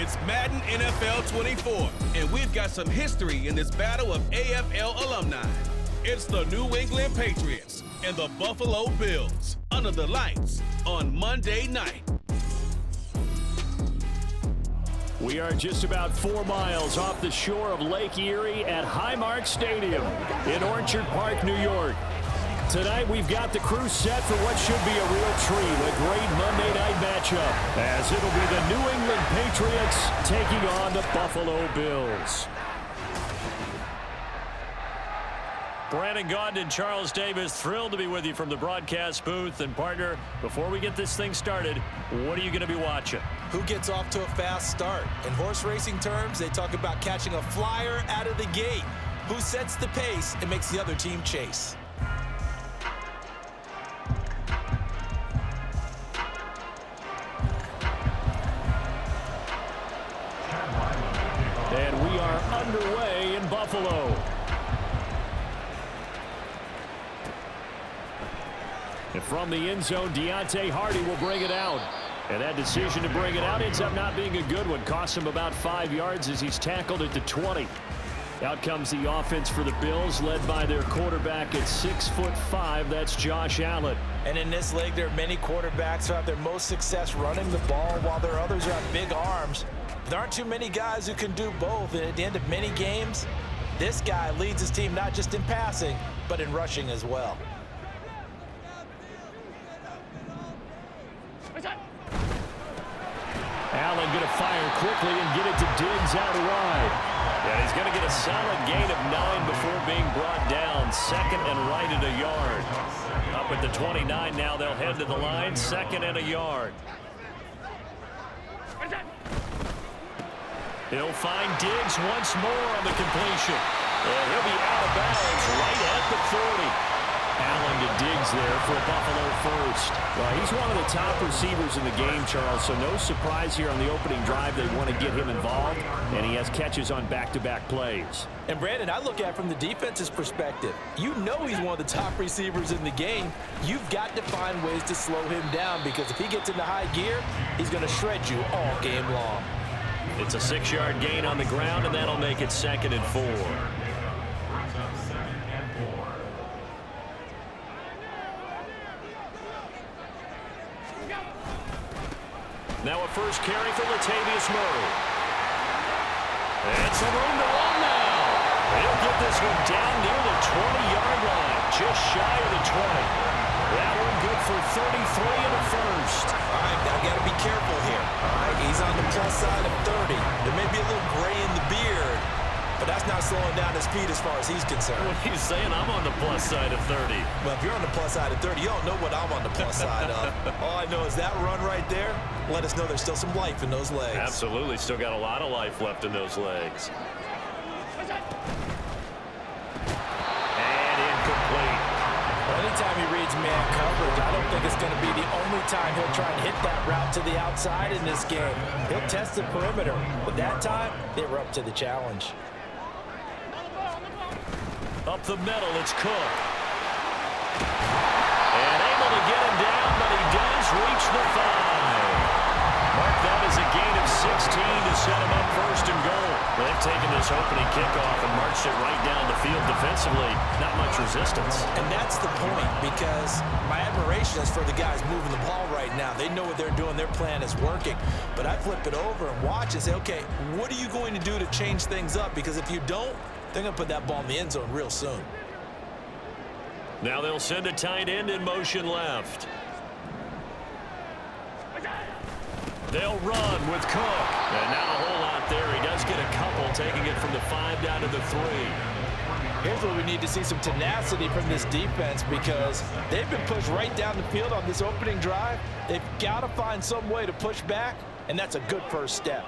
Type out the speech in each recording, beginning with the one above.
It's Madden NFL 24, and we've got some history in this battle of AFL alumni. It's the New England Patriots and the Buffalo Bills under the lights on Monday night. We are just about 4 miles off the shore of Lake Erie at Highmark Stadium in Orchard Park, New York. Tonight, we've got the crew set for what should be a real treat, a great Monday night matchup, as it'll be the New England Patriots taking on the Buffalo Bills. Brandon Gaudin and Charles Davis, thrilled to be with you from the broadcast booth. And partner, before we get this thing started, what are you going to be watching? Who gets off to a fast start? In horse racing terms, they talk about catching a flyer out of the gate. Who sets the pace and makes the other team chase? And we are underway in Buffalo. And from the end zone, Deontay Hardy will bring it out. And that decision to bring it out ends up not being a good one. Costs him about 5 yards as he's tackled at the 20. Out comes the offense for the Bills, led by their quarterback at 6'5". That's Josh Allen. And in this league, there are many quarterbacks who have their most success running the ball, while there are others who have big arms. There aren't too many guys who can do both. And at the end of many games, this guy leads his team not just in passing, but in rushing as well. Allen going to fire quickly and get it to Diggs out wide. Yeah, he's going to get a solid gain of 9 before being brought down. Second and right at a yard. Up at the 29 now, they'll head to the line. Second and a yard. He'll find Diggs once more on the completion. And he'll be out of bounds right at the 30. Allen to Diggs there for Buffalo first. Well, he's one of the top receivers in the game, Charles, so no surprise here on the opening drive. They want to get him involved, and he has catches on back-to-back plays. And, Brandon, I look at it from the defense's perspective. You know he's one of the top receivers in the game. You've got to find ways to slow him down, because if he gets into high gear, he's going to shred you all game long. It's a 6-yard gain on the ground, and that'll make it 2nd and 4. Now a first carry for Latavius Murray. And some room to run now. He'll get this one down near the 20-yard line, just shy of the 20. That one good for 33 and a first. All right, now got to be careful here. All right, he's on the plus side of 30. There may be a little gray in the beard, but that's not slowing down his speed as far as he's concerned. What he's saying, I'm on the plus side of 30. Well, if you're on the plus side of 30, you don't know what I'm on the plus side of. All I know is that run right there let us know there's still some life in those legs. Absolutely, still got a lot of life left in those legs. And incomplete. Well, anytime he reads man coverage, I don't think it's going to be the only time he'll try and hit that route to the outside in this game. He'll test the perimeter, but that time, they were up to the challenge. Up the middle, it's Cook. And able to get him down, but he does reach the 5. Mark that as a gain of 16 to set him up 1st and goal. They've taken this opening kickoff and marched it right down the field defensively. Not much resistance. And that's the point, because my admiration is for the guys moving the ball right now. They know what they're doing. Their plan is working. But I flip it over and watch and say, okay, what are you going to do to change things up? Because if you don't, they're going to put that ball in the end zone real soon. Now they'll send a tight end in motion left. They'll run with Cook. And not a whole lot there. He does get a couple, taking it from the 5 down to the 3. Here's where we need to see some tenacity from this defense, because they've been pushed right down the field on this opening drive. They've got to find some way to push back, and that's a good first step.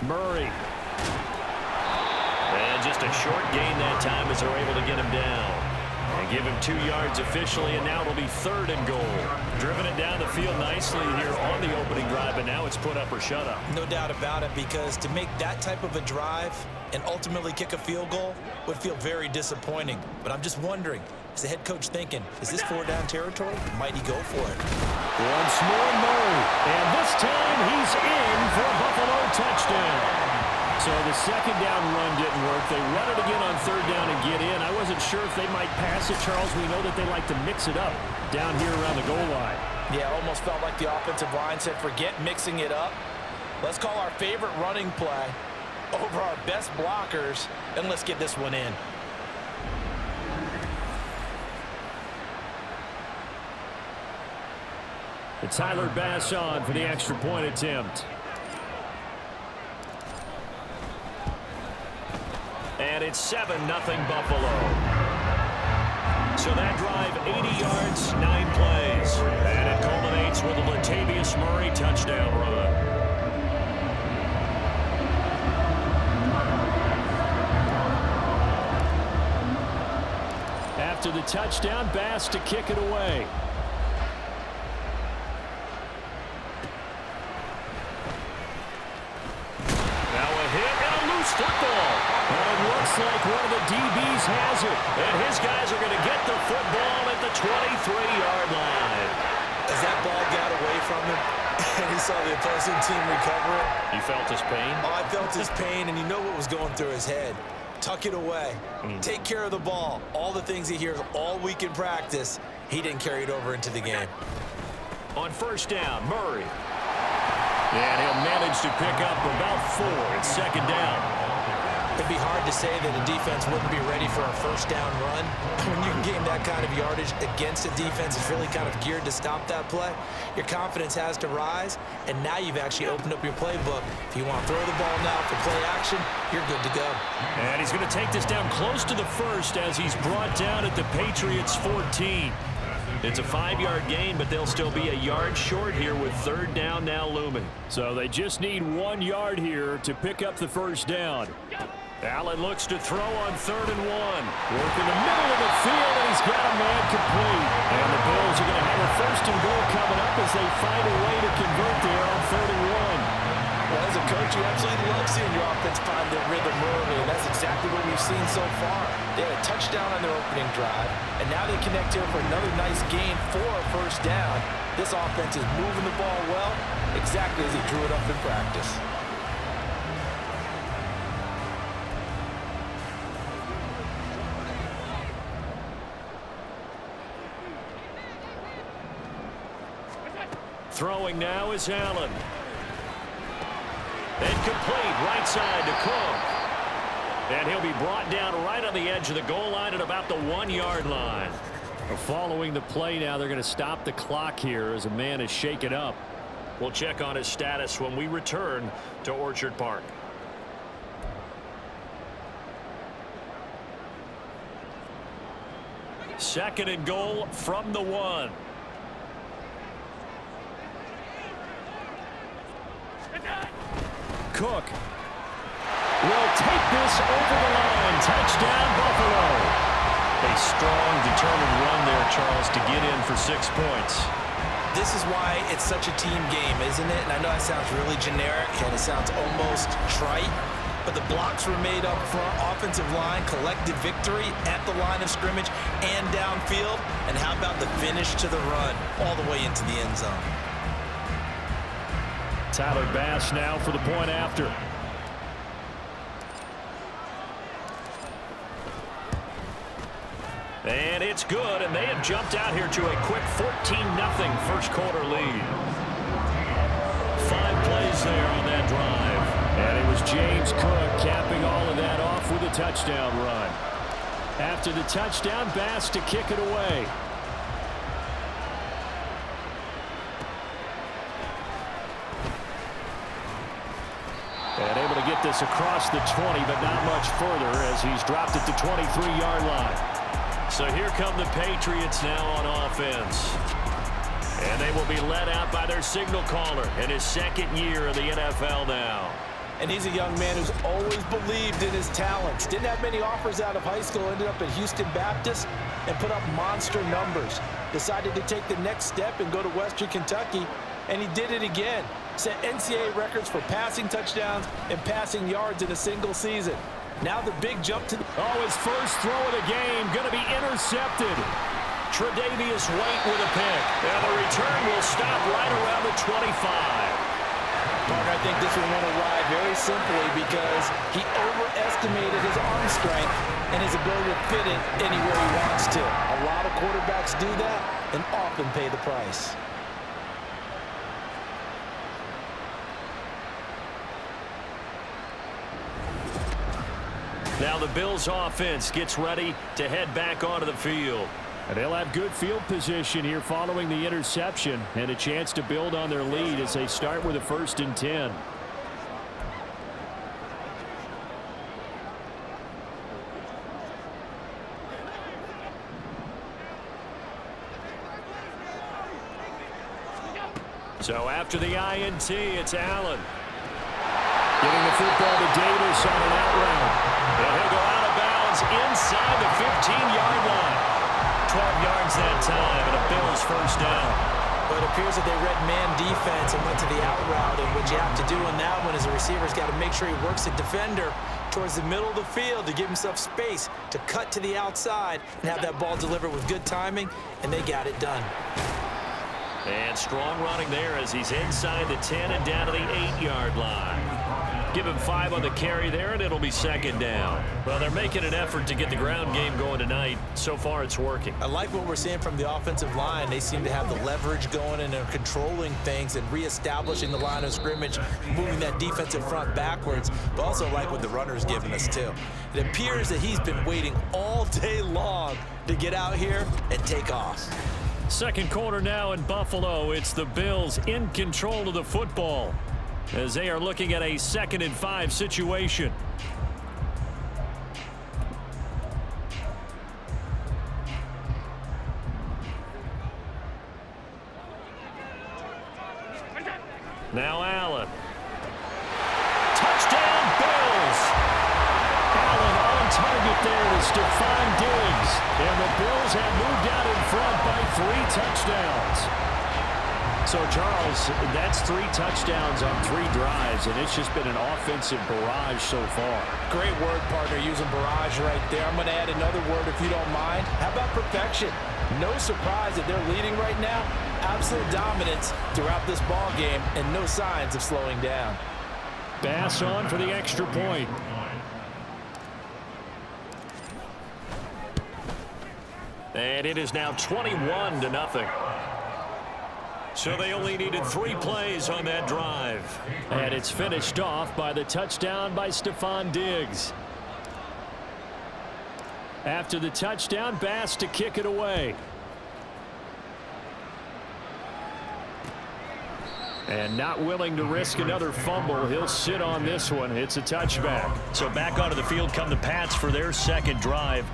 Murray. And just a short gain that time as they're able to get him down. And give him 2 yards officially, and now it'll be 3rd and goal. Driven it down the field nicely here on the opening drive, but now it's put up or shut up. No doubt about it, because to make that type of a drive and ultimately kick a field goal would feel very disappointing. But I'm just wondering, Is the head coach thinking, is this 4-down territory? Might he go for it? Once more, Murray. And this time he's in for a Buffalo touchdown. So the second down run didn't work. They run it again on third down and get in. I wasn't sure if they might pass it, Charles. We know that they like to mix it up down here around the goal line. Yeah, almost felt like the offensive line said, forget mixing it up. Let's call our favorite running play over our best blockers, and let's get this one in. It's Tyler Bass on for the extra point attempt. And it's 7-0 Buffalo. So that drive, 80 yards, 9 plays. And it culminates with a Latavius Murray touchdown run. After the touchdown, Bass to kick it away. Football. And it looks like one of the DBs has it. And his guys are going to get the football at the 23-yard line. As that ball got away from him, and he saw the opposing team recover it. You felt his pain? Oh, I felt his pain, and you know what was going through his head. Tuck it away. Take care of the ball. All the things he hears all week in practice, he didn't carry it over into the game. On first down, Murray. And he'll manage to pick up about 4. It's second down. It'd be hard to say that a defense wouldn't be ready for a first down run. When you can gain that kind of yardage against a defense that's really kind of geared to stop that play, your confidence has to rise, and now you've actually opened up your playbook. If you want to throw the ball now for play action, you're good to go. And he's going to take this down close to the first as he's brought down at the Patriots 14. It's a 5-yard gain, but they'll still be a yard short here with third down now looming. So they just need 1 yard here to pick up the first down. Allen looks to throw on 3rd and 1. Work in the middle of the field, and he's got a man complete. And the Bills are going to have a 1st and goal coming up as they find a way to convert there on 3rd and 1. Well, as a coach, you absolutely love seeing your offense find their rhythm early, and that's exactly what we've seen so far. They had a touchdown on their opening drive, and now they connect here for another nice gain for a first down. This offense is moving the ball well, exactly as he drew it up in practice. Throwing now is Allen. Incomplete, right side to Cook. And he'll be brought down right on the edge of the goal line at about the 1 yard line. Following the play now, they're going to stop the clock here as a man is shaken up. We'll check on his status when we return to Orchard Park. Second and goal from the 1. Cook will take this over the line. Touchdown, Buffalo. A strong, determined run there, Charles, to get in for 6 points. This is why it's such a team game, isn't it? And I know that sounds really generic, and it sounds almost trite, but the blocks were made up front, offensive line, collective victory at the line of scrimmage and downfield. And how about the finish to the run all the way into the end zone? Tyler Bass now for the point after. And it's good, and they have jumped out here to a quick 14-0 first quarter lead. 5 plays there on that drive. And it was James Cook capping all of that off with a touchdown run. After the touchdown, Bass to kick it away. And able to get this across the 20, but not much further as he's dropped it to 23-yard line. So here come the Patriots now on offense. And they will be led out by their signal caller in his 2nd year in the NFL now. And he's a young man who's always believed in his talents. Didn't have many offers out of high school, ended up at Houston Baptist and put up monster numbers. Decided to take the next step and go to Western Kentucky, and he did it again. Set NCAA records for passing touchdowns and passing yards in a single season. Now the big jump to the... Oh, his first throw of the game going to be intercepted. Tre'Davious White with a pick. And the return will stop right around the 25. Partner, I think this one won't arrive very simply because he overestimated his arm strength and his ability to fit it anywhere he wants to. A lot of quarterbacks do that and often pay the price. Now the Bills offense gets ready to head back onto the field. And they'll have good field position here following the interception and a chance to build on their lead as they start with a 1st and 10. So after the INT, it's Allen. Getting the football to Davis on an out route. And he'll go out of bounds inside the 15-yard line. 12 yards that time, and a Bills 1st down. But it appears that they read man defense and went to the out route, and what you have to do on that one is the receiver's got to make sure he works the defender towards the middle of the field to give himself space to cut to the outside and have that ball delivered with good timing, and they got it done. And strong running there as he's inside the 10 and down to the 8-yard line. Give him 5 on the carry there, and it'll be 2nd down. Well, they're making an effort to get the ground game going tonight. So far, it's working. I like what we're seeing from the offensive line. They seem to have the leverage going, and they're controlling things and reestablishing the line of scrimmage, moving that defensive front backwards, but also like what the runner's giving us, too. It appears that he's been waiting all day long to get out here and take off. Second quarter now in Buffalo. It's the Bills in control of the football as they are looking at a 2nd and 5 situation. Now Allen. Touchdown Bills! Allen on target there is Stephon Diggs. And the Bills have moved out in front by 3 touchdowns. So, Charles, that's 3 touchdowns on 3 drives, and it's just been an offensive barrage so far. Great word, partner, using barrage right there. I'm going to add another word if you don't mind. How about perfection? No surprise that they're leading right now. Absolute dominance throughout this ball game and no signs of slowing down. Bass on for the extra point. And it is now 21-0. So they only needed 3 plays on that drive. And it's finished off by the touchdown by Stephon Diggs. After the touchdown, Bass to kick it away. And not willing to risk another fumble. He'll sit on this one. It's a touchback. So back onto the field come the Pats for their 2nd drive.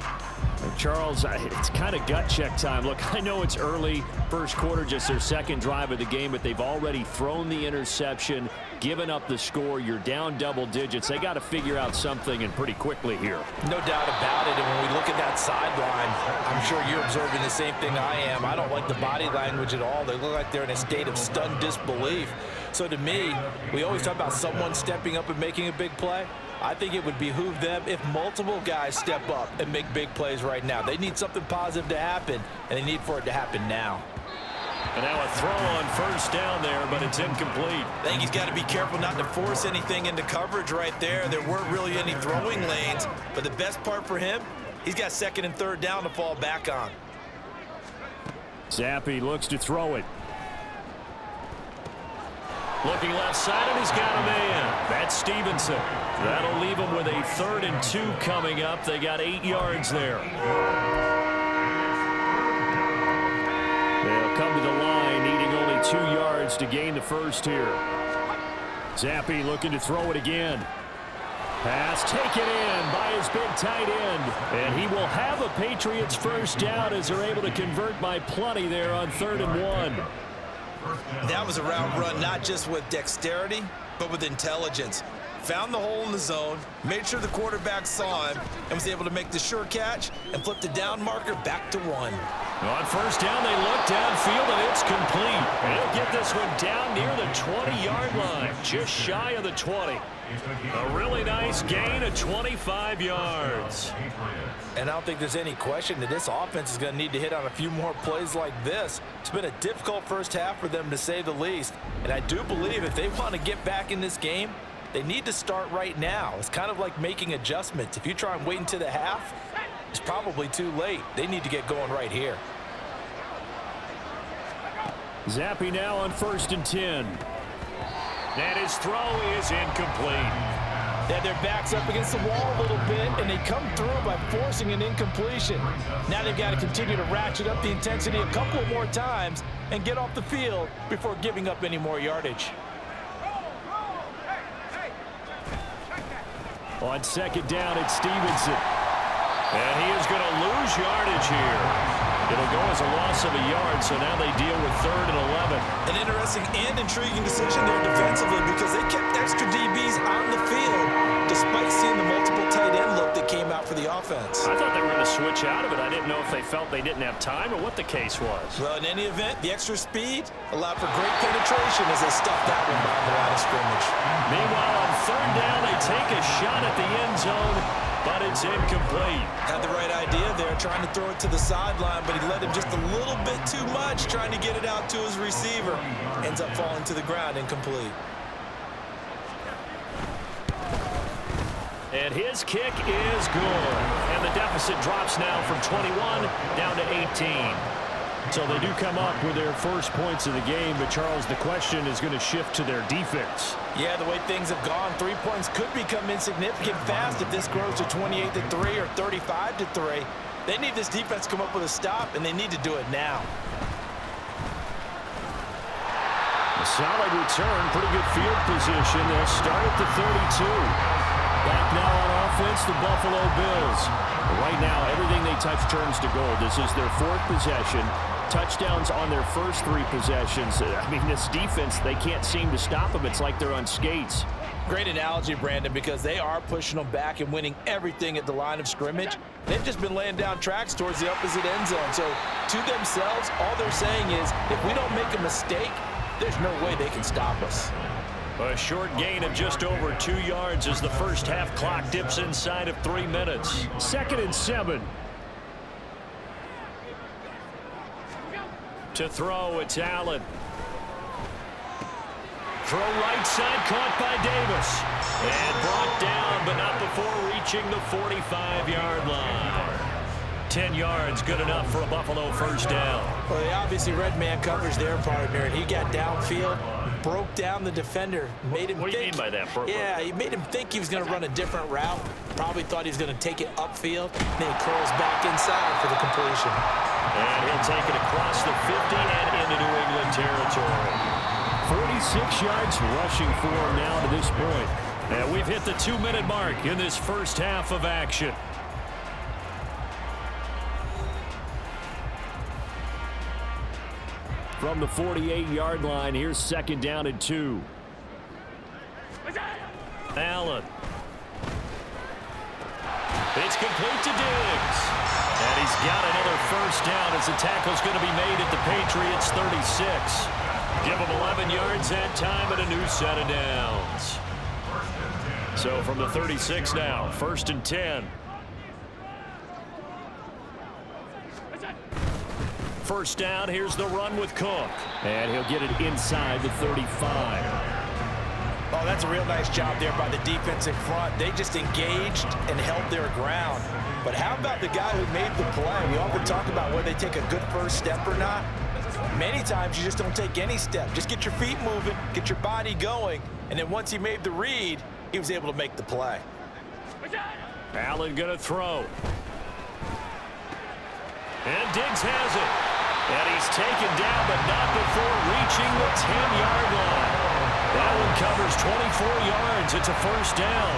Charles, it's kind of gut check time. Look, I know it's early, 1st quarter, just their 2nd drive of the game, but they've already thrown the interception, given up the score. You're down double digits. They got to figure out something, and pretty quickly here. No doubt about it, and when we look at that sideline, I'm sure you're observing the same thing I am. I don't like the body language at all. They look like they're in a state of stunned disbelief. So to me, we always talk about someone stepping up and making a big play. I think it would behoove them if multiple guys step up and make big plays right now. They need something positive to happen, and they need for it to happen now. And now a throw on 1st down there, but it's incomplete. I think he's got to be careful not to force anything into coverage right there. There weren't really any throwing lanes, but the best part for him, he's got 2nd and 3rd down to fall back on. Zappi looks to throw it. Looking left side, and he's got a man. That's Stevenson. That'll leave him with a 3rd and 2 coming up. They got 8 yards there. They'll come to the line, needing only 2 yards to gain the 1st here. Zappi looking to throw it again. Pass taken in by his big tight end. And he will have a Patriots 1st down as they're able to convert by plenty there on 3rd and 1. That was a route run not just with dexterity, but with intelligence. Found the hole in the zone, made sure the quarterback saw him, and was able to make the sure catch and flip the down marker back to 1. On 1st down, they look downfield, and it It's complete. He'll get this one down near the 20-yard line, just shy of the 20. A really nice gain of 25 yards. And I don't think there's any question that this offense is going to need to hit on a few more plays like this. It's been a difficult first half for them, to say the least. And I do believe if they want to get back in this game, they need to start right now. It's kind of like making adjustments. If you try and wait until the half, it's probably too late. They need to get going right here. Zappy now on 1st and 10. And his throw is incomplete. They have their backs up against the wall a little bit, and they come through by forcing an incompletion. Now they've got to continue to ratchet up the intensity a couple of more times and get off the field before giving up any more yardage. On 2nd down, it's Stevenson. And he is going to lose yardage here. It'll go as a loss of a yard, so now they deal with 3rd and 11. An interesting and intriguing decision there defensively, because they kept extra DBs on the field despite seeing the multiple tight end look that came out for the offense. I thought they were going to switch out of it. I didn't know if they felt they didn't have time or what the case was. Well, in any event, the extra speed allowed for great penetration as they stuffed that one behind the line of scrimmage. Meanwhile, on 3rd down, they take a shot at the end zone, but it's incomplete. Had the right idea there, trying to throw it to the sideline, but he let him just a little bit too much, trying to get it out to his receiver. Ends up falling to the ground, incomplete. And his kick is good. And the deficit drops now from 21 down to 18. So they do come up with their first points of the game, but Charles, the question is going to shift to their defense. Yeah, the way things have gone, 3 points could become insignificant fast if this grows to 28-3 or 35-3. They need this defense to come up with a stop, and they need to do it now. A solid return, pretty good field position. They'll start at the 32. Back now on offense, the Buffalo Bills. Right now, everything they touch turns to gold. This is their 4th possession. Touchdowns on their first 3 possessions. I mean, this defense, they can't seem to stop them. It's like they're on skates. Great analogy, Brandon, because they are pushing them back and winning everything at the line of scrimmage. They've just been laying down tracks towards the opposite end zone. So, to themselves, all they're saying is, if we don't make a mistake, there's no way they can stop us. A short gain of just over 2 yards as the first half clock dips inside of 3 minutes. 2nd and 7. To throw, it's Allen. Throw right side, caught by Davis. And brought down, but not before reaching the 45-yard line. 10 yards, good enough for a Buffalo first down. Well, they obviously read man coverage there, partner, and he got downfield, broke down the defender, made him What do you mean by that, Burke? Yeah, he made him think he was going to run a different route. Probably thought he was going to take it upfield. Then he curls back inside for the completion. And he'll take it across the 50 and into New England territory. 46 yards rushing for him now to this point. And we've hit the 2-minute mark in this first half of action. From the 48-yard line, here's 2nd down and 2. Allen. It's complete to Diggs. And he's got another first down as the tackle's going to be made at the Patriots 36. Give him 11 yards that time and a new set of downs. So from the 36 now, 1st and 10. First down, here's the run with Cook. And he'll get it inside the 35. Oh, that's a real nice job there by the defense in front. They just engaged and held their ground. But how about the guy who made the play? We often talk about whether they take a good first step or not. Many times you just don't take any step. Just get your feet moving, get your body going, and then once he made the read, he was able to make the play. Allen gonna throw. And Diggs has it. And he's taken down, but not before reaching the 10-yard line. That one covers 24 yards. It's a first down.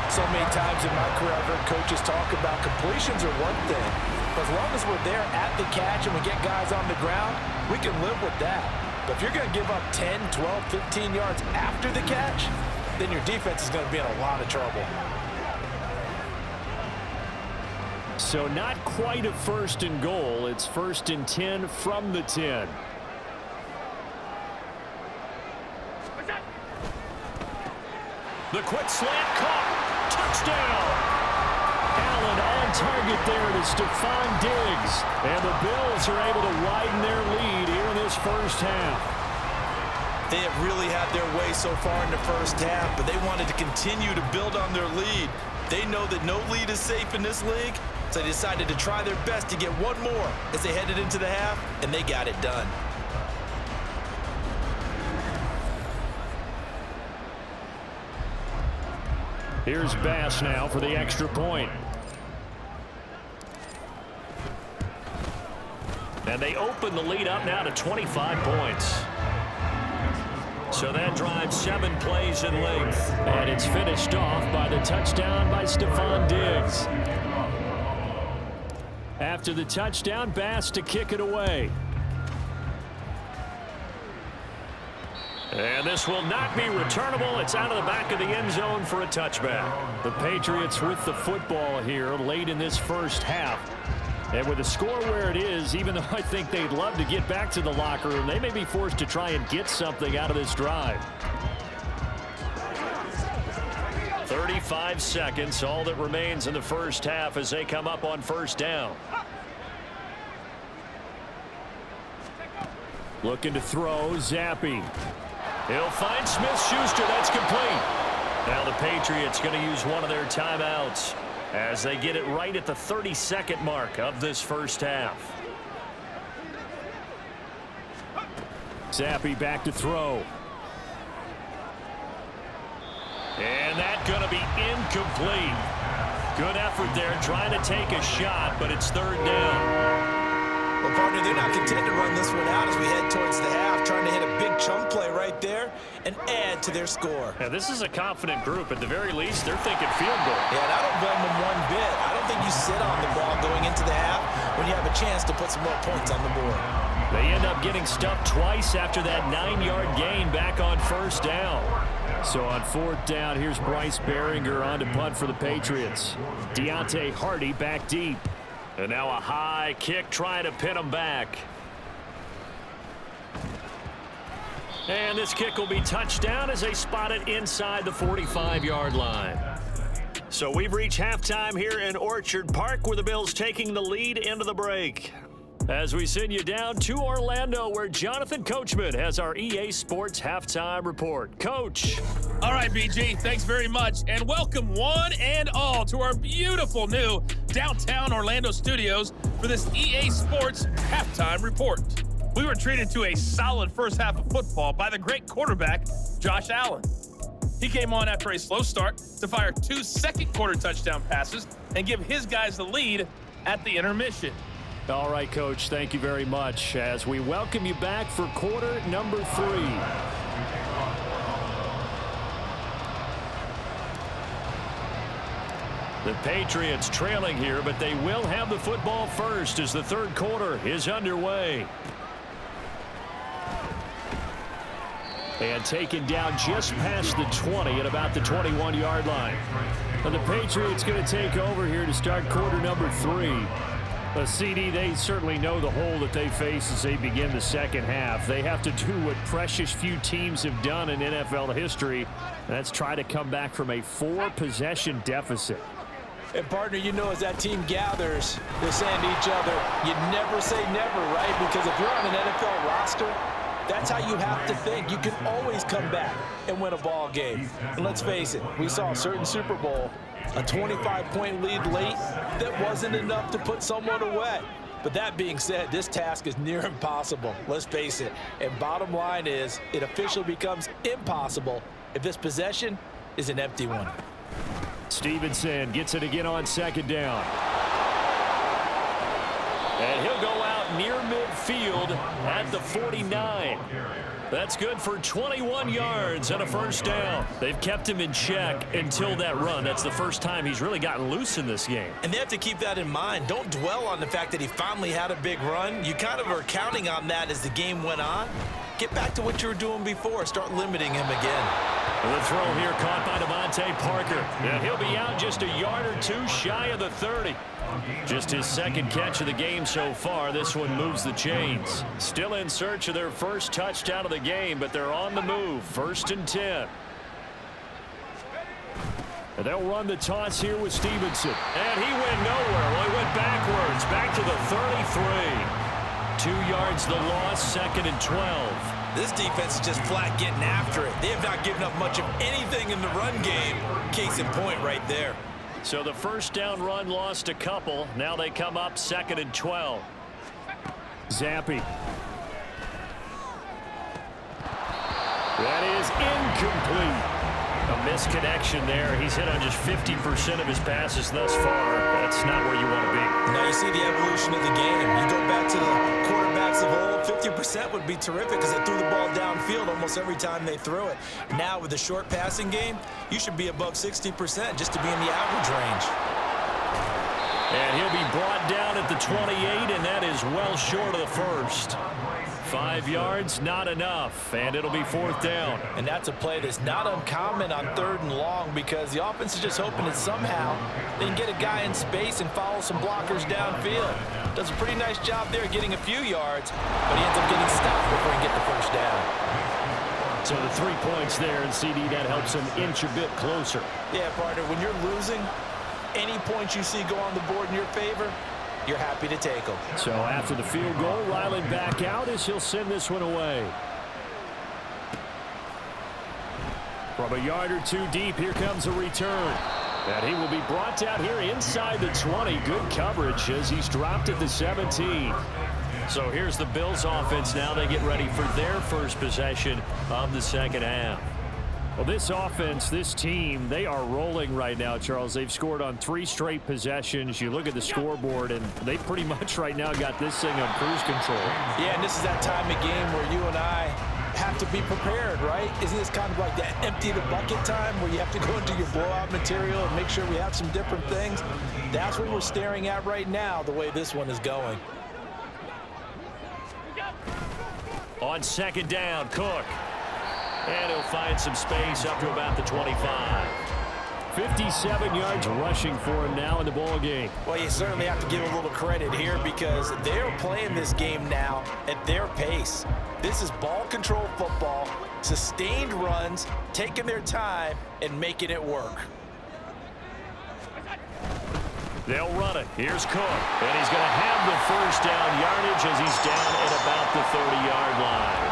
So many times in my career, I've heard coaches talk about completions are one thing. But as long as we're there at the catch and we get guys on the ground, we can live with that. But if you're going to give up 10, 12, 15 yards after the catch, then your defense is going to be in a lot of trouble. So not quite a 1st and goal. It's 1st and 10 from the 10. The quick slant caught. Touchdown. Allen on target there to Stephon Diggs. And the Bills are able to widen their lead here in this first half. They have really had their way so far in the first half, but they wanted to continue to build on their lead. They know that no lead is safe in this league, so they decided to try their best to get one more as they headed into the half, and they got it done. Here's Bass now for the extra point. And they open the lead up now to 25 points. So that drives 7 plays in length. And it's finished off by the touchdown by Stephon Diggs. After the touchdown, Bass to kick it away. And this will not be returnable. It's out of the back of the end zone for a touchback. The Patriots with the football here late in this first half. And with the score where it is, even though I think they'd love to get back to the locker room, they may be forced to try and get something out of this drive. 35 seconds, all that remains in the first half as they come up on first down. Looking to throw, Zappi. He'll find Smith-Schuster. That's complete. Now the Patriots going to use one of their timeouts as they get it right at the 30-second mark of this first half. Zappi back to throw. And that's going to be incomplete. Good effort there trying to take a shot, but it's third down. Well, partner, they're not content to run this one out as we head towards the half, trying to hit a big chunk play right there and add to their score. Now, this is a confident group. At the very least, they're thinking field goal. Yeah, and I don't blame them one bit. I don't think you sit on the ball going into the half when you have a chance to put some more points on the board. They end up getting stuffed twice after that 9-yard gain back on first down. So on fourth down, here's Bryce Behringer on to punt for the Patriots. Deontay Hardy back deep. And now a high kick trying to pin them back. And this kick will be touchdown as they spot it inside the 45-yard line. So we've reached halftime here in Orchard Park, where the Bills taking the lead into the break. As we send you down to Orlando, where Jonathan Coachman has our EA Sports halftime report. Coach. All right, BG, thanks very much. And welcome one and all to our beautiful new downtown Orlando studios for this EA Sports halftime report. We were treated to a solid first half of football by the great quarterback, Josh Allen. He came on after a slow start to fire 2 second-quarter touchdown passes and give his guys the lead at the intermission. All right, Coach, thank you very much as we welcome you back for quarter number 3. The Patriots trailing here, but they will have the football first as the third quarter is underway. And taken down just past the 20 at about the 21-yard line. And the Patriots going to take over here to start quarter number 3. A CD, they certainly know the hole that they face as they begin the second half. They have to do what precious few teams have done in NFL history, and that's try to come back from a 4-possession deficit. And, partner, you know, as that team gathers, they're saying to each other, you never say never, right? Because if you're on an NFL roster, that's how you have to think. You can always come back and win a ball game. And let's face it, we saw a certain Super Bowl, a 25-point lead late that wasn't enough to put someone away. But that being said, this task is near impossible. Let's face it. And bottom line is, it officially becomes impossible if this possession is an empty one. Stevenson gets it again on second down. And he'll go out near midfield at the 49. That's good for 21 yards and a first down. They've kept him in check until that run. That's the first time he's really gotten loose in this game. And they have to keep that in mind. Don't dwell on the fact that he finally had a big run. You kind of are counting on that as the game went on. Get back to what you were doing before. Start limiting him again. The throw here caught by Devontae Parker. And he'll be out just a yard or two shy of the 30. Just his second catch of the game so far. This one moves the chains. Still in search of their first touchdown of the game, but they're on the move. 1st and 10. And they'll run the toss here with Stevenson. And he went nowhere. Well, he went backwards, back to the 33. 2 yards the loss, 2nd and 12. This defense is just flat getting after it. They have not given up much of anything in the run game. Case in point right there. So the first down run lost a couple. Now they come up 2nd and 12. Zappi. That is incomplete. A misconnection there. He's hit on just 50% of his passes thus far. That's not where you want to be. Now you see the evolution of the game. You go back to the quarterbacks of old, 50% would be terrific because they threw the ball downfield almost every time they threw it. Now with the short passing game, you should be above 60% just to be in the average range. And he'll be brought down at the 28, and that is well short of the first. 5 yards, not enough, and it'll be 4th down. And that's a play that's not uncommon on 3rd and long because the offense is just hoping that somehow they can get a guy in space and follow some blockers downfield. Does a pretty nice job there getting a few yards, but he ends up getting stopped before he can get the first down. So the 3 points there, and CD, that helps him inch a bit closer. Yeah, partner, when you're losing, any points you see go on the board in your favor, you're happy to take them. So after the field goal, Ryland back out as he'll send this one away. From a yard or 2 deep, here comes a return. And he will be brought down here inside the 20. Good coverage as he's dropped at the 17. So here's the Bills offense now. They get ready for their first possession of the second half. Well, this offense, this team, they are rolling right now, Charles. They've scored on 3 straight possessions. You look at the scoreboard, and they pretty much right now got this thing on cruise control. Yeah, and this is that time of game where you and I have to be prepared, right? Isn't this kind of like that empty the bucket time where you have to go into your blowout material and make sure we have some different things? That's what we're staring at right now, the way this one is going. On 2nd down, Cook. And he'll find some space up to about the 25. 57 yards rushing for him now in the ball game. Well, you certainly have to give a little credit here because they're playing this game now at their pace. This is ball control football, sustained runs, taking their time and making it work. They'll run it. Here's Cook. And he's going to have the first down yardage as he's down at about the 30-yard line.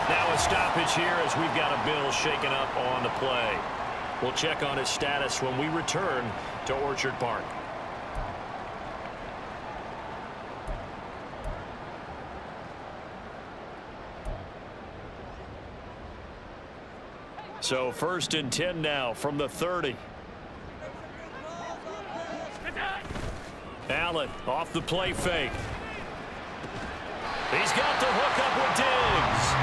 Now a stoppage here as we've got a Bill shaken up on the play. We'll check on his status when we return to Orchard Park. So 1st and 10 now from the 30. Allen off the play fake. He's got the hook up with Diggs.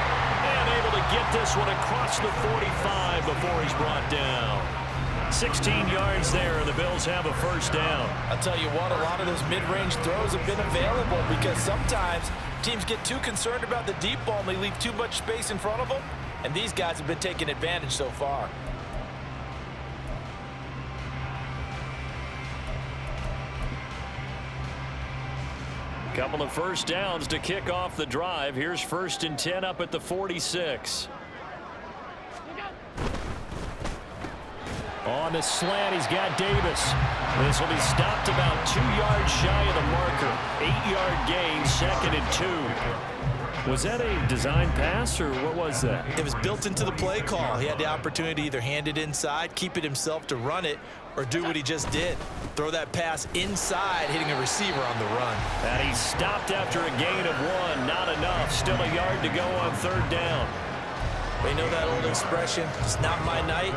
And able to get this one across the 45 before he's brought down. 16 yards there, and the Bills have a first down. I'll tell you what, a lot of those mid-range throws have been available because sometimes teams get too concerned about the deep ball and they leave too much space in front of them. And these guys have been taking advantage so far. Couple of first downs to kick off the drive. Here's 1st and 10 up at the 46. On the slant, he's got Davis. This will be stopped about 2 yards shy of the marker. 8-yard gain, 2nd and 2. Was that a design pass, or what was that? It was built into the play call. He had the opportunity to either hand it inside, keep it himself to run it, or do what he just did. Throw that pass inside, hitting a receiver on the run. And he stopped after a gain of 1. Not enough. Still a yard to go on 3rd down. We know that old expression, it's not my night.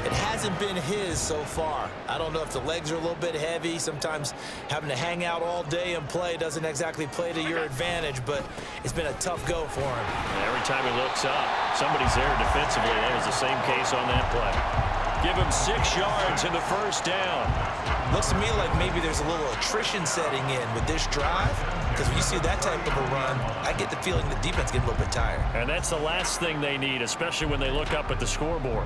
It hasn't been his so far. I don't know if the legs are a little bit heavy. Sometimes having to hang out all day and play doesn't exactly play to your advantage, but it's been a tough go for him. Every time he looks up, somebody's there defensively. That was the same case on that play. Give him 6 yards in the first down. Looks to me like maybe there's a little attrition setting in with this drive, because when you see that type of a run, I get the feeling the defense gets a little bit tired. And that's the last thing they need, especially when they look up at the scoreboard.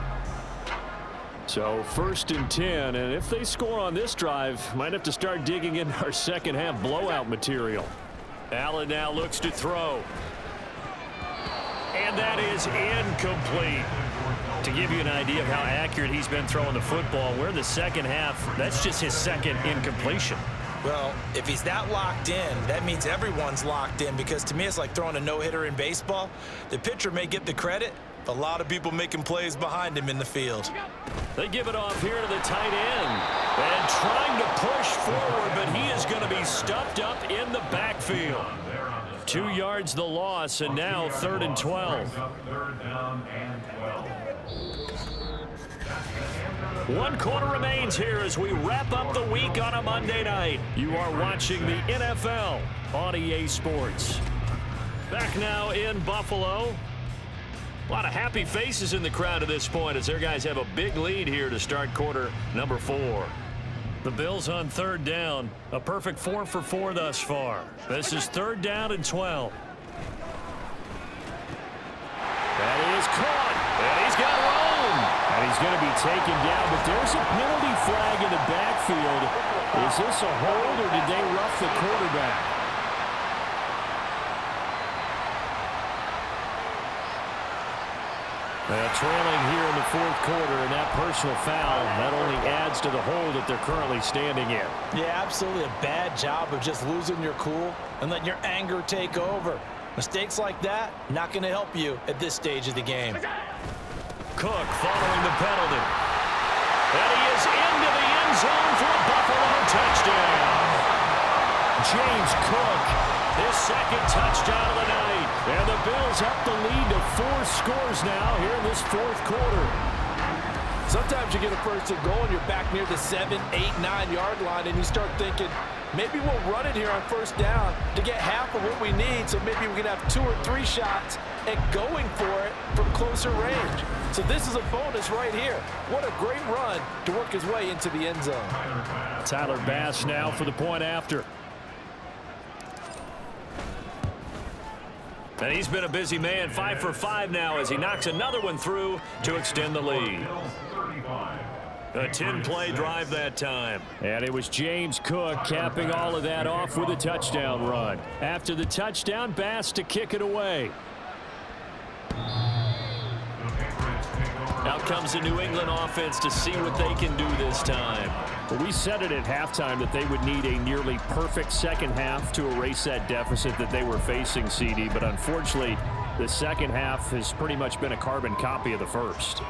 So 1st and 10, and if they score on this drive, might have to start digging into our second half blowout material. Allen now looks to throw. And that is incomplete. To give you an idea of how accurate he's been throwing the football, we're in the second half. That's just his second incompletion. Well, if he's that locked in, that means everyone's locked in, because to me it's like throwing a no-hitter in baseball. The pitcher may get the credit, but a lot of people making plays behind him in the field. They give it off here to the tight end. And trying to push forward, but he is going to be stuffed up in the backfield. 2 yards the loss, and now 3rd and 12. 1 quarter remains here as we wrap up the week on a Monday night. You are watching the NFL on EA Sports. Back now in Buffalo. A lot of happy faces in the crowd at this point as their guys have a big lead here to start quarter number 4. The Bills on 3rd down. A perfect 4 for 4 thus far. This is 3rd down and 12. That is caught. And he's got room. And he's going to be taken down, but there's a penalty flag in the backfield. Is this a hold, or did they rough the quarterback? Trailing here in the 4th quarter, and that personal foul, that only adds to the hole that they're currently standing in. Yeah, absolutely a bad job of just losing your cool and letting your anger take over. Mistakes like that, not going to help you at this stage of the game. Cook following the penalty. And he is into the end zone for a Buffalo touchdown. James Cook, his 2nd touchdown of the night. And the Bills up the lead to 4 scores now here in this 4th quarter. Sometimes you get a 1st and goal and you're back near the 7, 8, 9-yard line, and you start thinking, maybe we'll run it here on 1st down to get half of what we need, so maybe we can have 2 or 3 shots at going for it from closer range. So this is a bonus right here. What a great run to work his way into the end zone. Tyler Bass now for the point after. And he's been a busy man, 5 for 5 now as he knocks another one through to extend the lead. A 10-play drive that time. And it was James Cook capping all of that off with a touchdown run. After the touchdown, Bass to kick it away. Out comes the New England offense to see what they can do this time. Well, we said it at halftime that they would need a nearly perfect second half to erase that deficit that they were facing, CD. But unfortunately, the second half has pretty much been a carbon copy of the first.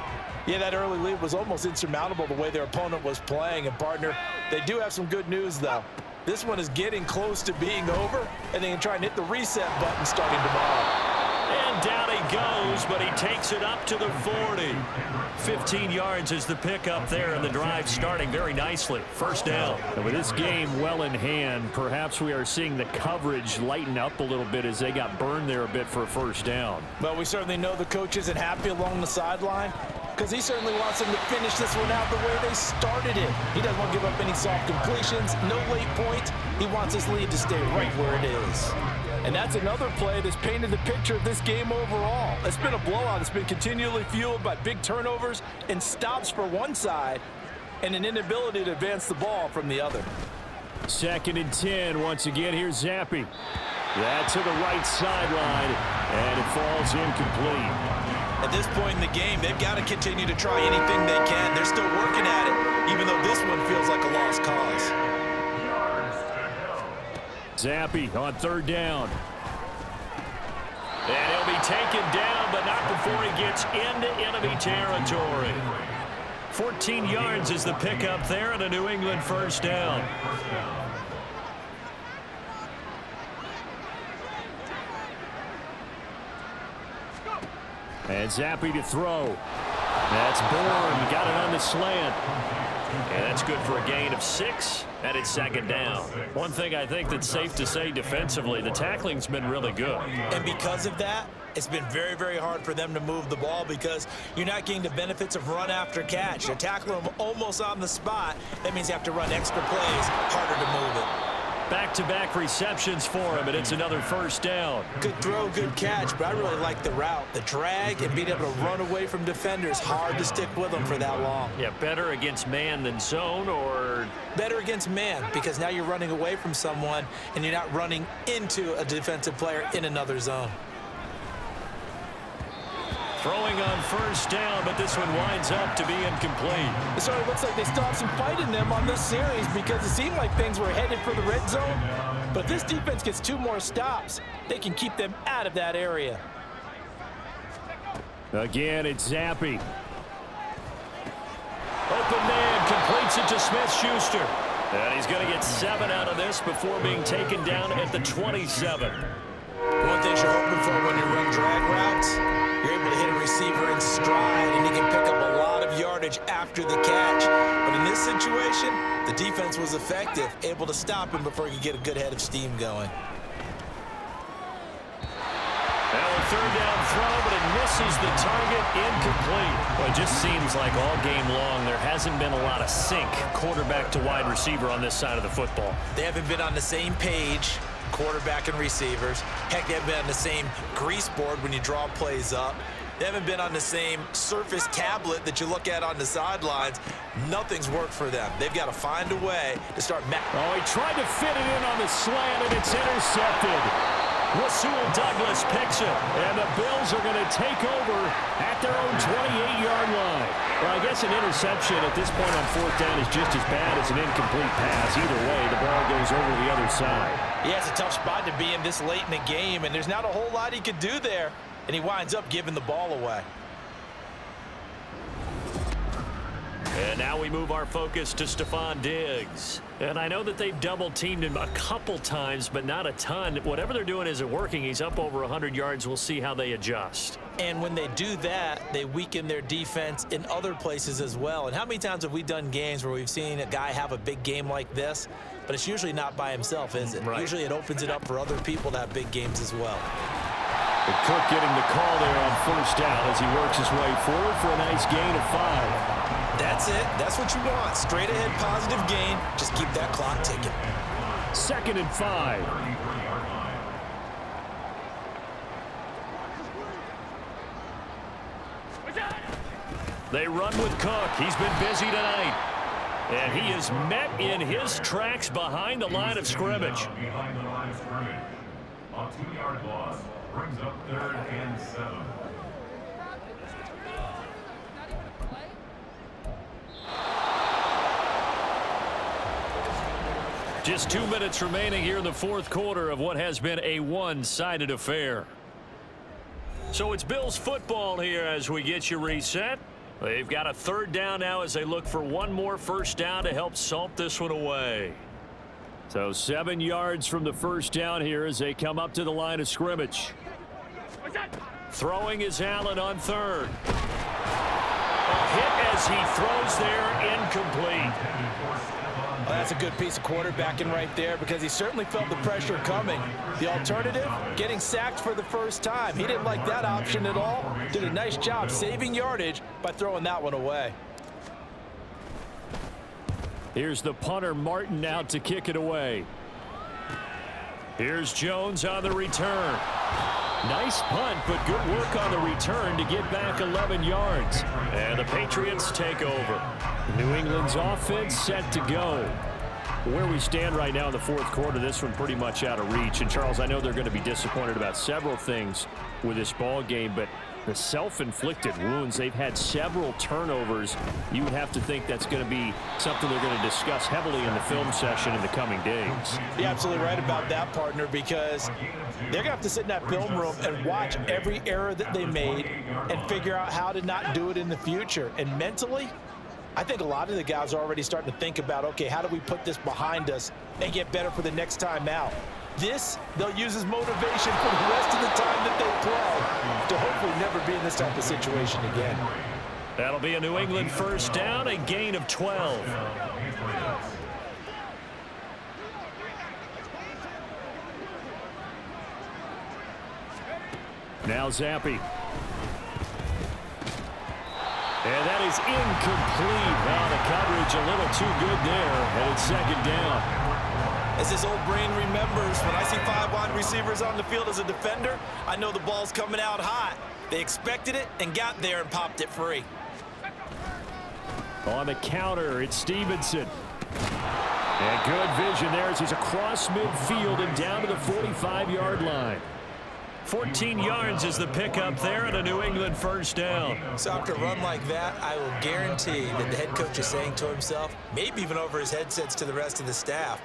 Yeah, that early lead was almost insurmountable the way their opponent was playing. And, partner, they do have some good news, though. This one is getting close to being over, and they can try and hit the reset button starting tomorrow. And down he goes, but he takes it up to the 40. 15 yards is the pickup there, and the drive starting very nicely. 1st down. And with this game well in hand, perhaps we are seeing the coverage lighten up a little bit as they got burned there a bit for a 1st down. Well, we certainly know the coach isn't happy along the sideline, because he certainly wants them to finish this one out the way they started it. He doesn't want to give up any soft completions, no late points. He wants his lead to stay right where it is. And that's another play that's painted the picture of this game overall. It's been a blowout. It's been continually fueled by big turnovers and stops for one side and an inability to advance the ball from the other. 2nd and 10. Once again, here's Zappi. That to the right sideline, and it falls incomplete. At this point in the game, they've got to continue to try anything they can. They're still working at it, even though this one feels like a lost cause. Zappi on 3rd down. And he'll be taken down, but not before he gets into enemy territory. 14 yards is the pickup there, and a New England 1st down. And Zappi to throw. That's Bourne. Got it on the slant. And that's good for a gain of 6, and it's 2nd down. One thing I think that's safe to say defensively, the tackling's been really good. And because of that, it's been very, very hard for them to move the ball because you're not getting the benefits of run after catch. You're tackling them almost on the spot. That means you have to run extra plays, harder to move it. Back-to-back receptions for him, and it's another 1st down. Good throw, good catch, but I really like the route. The drag and being able to run away from defenders, hard to stick with them for that long. Yeah, better against man than zone, or? Better against man, because now you're running away from someone and you're not running into a defensive player in another zone. Throwing on first down, but this one winds up to be incomplete. It sort of looks like they still have some fight in them on this series because it seemed like things were headed for the red zone. But if this defense gets 2 more stops, they can keep them out of that area. Again, it's Zappi. Open man completes it to Smith-Schuster. And he's going to get 7 out of this before being taken down at the 27. One thing you're hoping for when you run drag routes, you're able to hit a receiver in stride, and you can pick up a lot of yardage after the catch. But in this situation, the defense was effective, able to stop him before he could get a good head of steam going. Now a third down throw, but it misses the target, incomplete. Well, it just seems like all game long there hasn't been a lot of sync quarterback to wide receiver on this side of the football. They haven't been on the same page, quarterback and receivers. Heck, they haven't been on the same grease board when you draw plays up. They haven't been on the same Surface tablet that you look at on the sidelines. Nothing's worked for them. They've got to find a way to start. Oh, he tried to fit it in on the slant, and it's intercepted. Rasul Douglas picks it, and the Bills are going to take over at their own 28-yard line. Well, I guess an interception at this point on fourth down is just as bad as an incomplete pass. Either way, the ball goes over the other side. Yeah, it's a tough spot to be in this late in the game, and there's not a whole lot he could do there, and he winds up giving the ball away. And now we move our focus to Stephon Diggs. And I know that they've double-teamed him a couple times, but not a ton. Whatever they're doing isn't working. He's up over 100 yards. We'll see how they adjust. And when they do that, they weaken their defense in other places as well. And how many times have we done games where we've seen a guy have a big game like this, but it's usually not by himself, is it? Right. Usually it opens it up for other people to have big games as well. And Cook getting the call there on first down as he works his way forward for a nice gain of 5. That's it. That's what you want. Straight ahead positive gain. Just keep that clock ticking. 2nd and 5. They run with Cook. He's been busy tonight. And he is met in his tracks behind the line of scrimmage. Behind the line of scrimmage. A 2-yard loss brings up 3rd and 7. Just 2 minutes remaining here in the fourth quarter of what has been a one-sided affair. So it's Bills football here as we get you reset. They've got a 3rd down now as they look for one more first down to help salt this one away. So 7 yards from the first down here as they come up to the line of scrimmage. Throwing is Allen on 3rd. A hit as he throws there, incomplete. Well, that's a good piece of quarterbacking right there because he certainly felt the pressure coming. The alternative, getting sacked for the first time. He didn't like that option at all. Did a nice job saving yardage by throwing that one away. Here's the punter, Martin, out to kick it away. Here's Jones on the return. Nice punt, but good work on the return to get back 11 yards. And the Patriots take over. New England's offense set to go. Where we stand right now in the fourth quarter, this one pretty much out of reach. And, Charles, I know they're going to be disappointed about several things with this ball game, but the self-inflicted wounds, they've had several turnovers. You would have to think that's going to be something they're going to discuss heavily in the film session in the coming days. You're absolutely right about that, partner, because they're going to have to sit in that film room and watch every error that they made and figure out how to not do it in the future. And mentally, I think a lot of the guys are already starting to think about, okay, how do we put this behind us and get better for the next time out? This, they'll use as motivation for the rest of the time that they play to hopefully never be in this type of situation again. That'll be a New England first down, a gain of 12. Now Zappi. And that is incomplete. Now the coverage a little too good there, and it's 2nd down. As his old brain remembers, when I see 5 wide receivers on the field as a defender, I know the ball's coming out hot. They expected it and got there and popped it free. On the counter, it's Stevenson. And good vision there as he's across midfield and down to the 45-yard line. 14 yards is the pickup there and a New England first down. So after a run like that, I will guarantee that the head coach is saying to himself, maybe even over his headsets to the rest of the staff,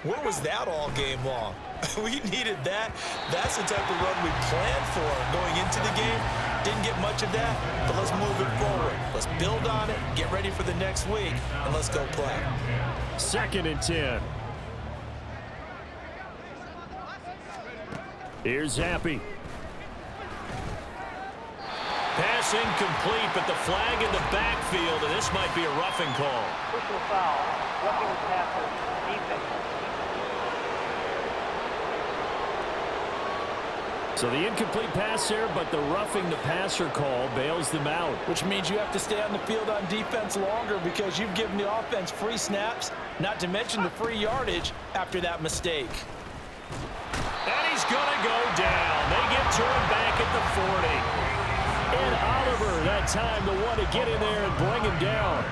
where was that all game long? We needed that. That's the type of run we planned for going into the game. Didn't get much of that, but let's move it forward. Let's build on it, get ready for the next week, and let's go play. 2nd and 10. Here's Happy. Pass incomplete, but the flag in the backfield, and this might be a roughing call. Personal foul, roughing the passer, defense. So the incomplete pass there, but the roughing the passer call bails them out. Which means you have to stay on the field on defense longer because you've given the offense free snaps, not to mention the free yardage after that mistake. And he's going to go down. They get to him back at the 40. And Oliver, that time, the one to get in there and bring him down.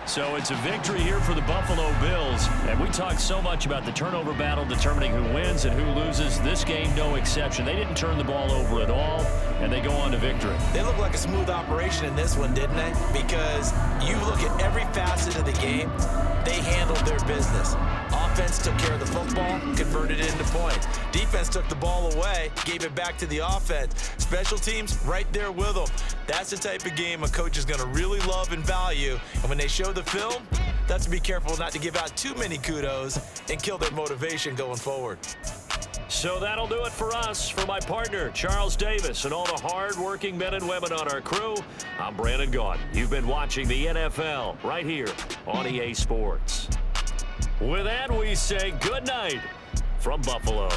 So it's a victory here for the Buffalo Bills. And we talked so much about the turnover battle determining who wins and who loses. This game, no exception. They didn't turn the ball over at all, and they go on to victory. They look like a smooth operation in this one, didn't they? Because you look at every facet of the game, they handled their business. Offense took care of the football, converted it into points. Defense took the ball away, gave it back to the offense. Special teams, right there with them. That's the type of game a coach is going to really love and value. And when they show the film, that's to be careful not to give out too many kudos and kill their motivation going forward. So that'll do it for us. For my partner, Charles Davis, and all the hard-working men and women on our crew, I'm Brandon Gaudin. You've been watching the NFL right here on EA Sports. With that, we say good night from Buffalo.